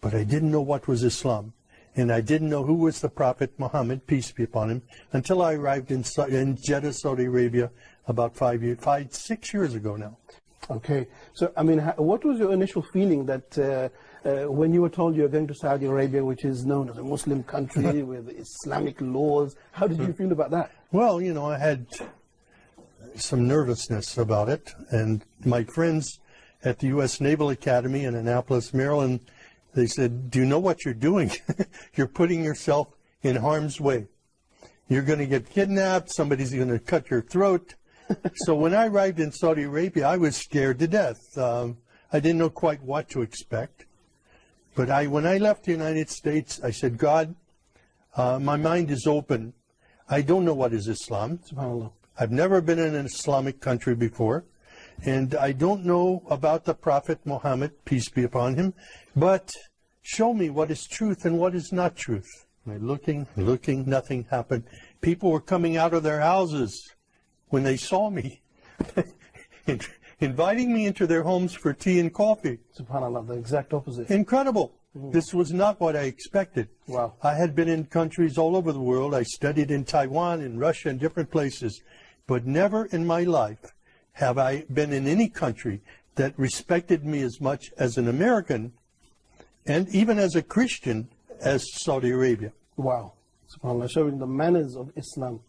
but I didn't know what was Islam. And I didn't know who was the Prophet Muhammad, peace be upon him, until I arrived in Jeddah, Saudi Arabia, about 6 years ago now. Okay. So, I mean, what was your initial feeling that when you were told you were going to Saudi Arabia, which is known as a Muslim country with Islamic laws, how did you feel about that? Well, you know, I had some nervousness about it. And my friends at the U.S. Naval Academy in Annapolis, Maryland, they said, do you know what you're doing? You're putting yourself in harm's way. You're going to get kidnapped. Somebody's going to cut your throat. So when I arrived in Saudi Arabia, I was scared to death. I didn't know quite what to expect. But when I left the United States, I said, God, my mind is open. I don't know what is Islam. SubhanAllah. I've never been in an Islamic country before. And I don't know about the Prophet Muhammad, peace be upon him, but show me what is truth and what is not truth. And looking, nothing happened. People were coming out of their houses when they saw me, inviting me into their homes for tea and coffee. SubhanAllah, the exact opposite. Incredible. This was not what I expected. Wow. I had been in countries all over the world. I studied in Taiwan, in Russia, and different places, but never in my life have I been in any country that respected me as much as an American and even as a Christian as Saudi Arabia. Wow. SubhanAllah, showing the manners of Islam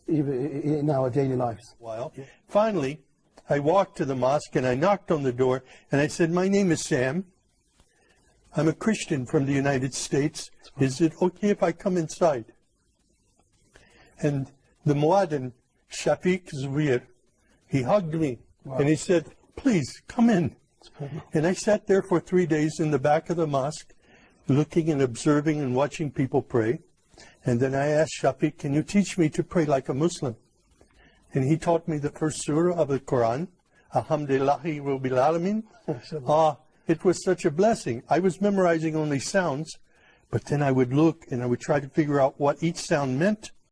even in our daily lives. Well, finally, I walked to the mosque and I knocked on the door and I said, my name is Sam. I'm a Christian from the United States. Is it okay if I come inside? And the Muaddin, Shafiq Zubair, he hugged me, wow, and he said, please, come in. And I sat there for 3 days in the back of the mosque, looking and observing and watching people pray. And then I asked Shafiq, can you teach me to pray like a Muslim? And he taught me the first surah of the Quran, Alhamdulillahi Rabbil Alameen. It was such a blessing. I was memorizing only sounds, but then I would look and I would try to figure out what each sound meant.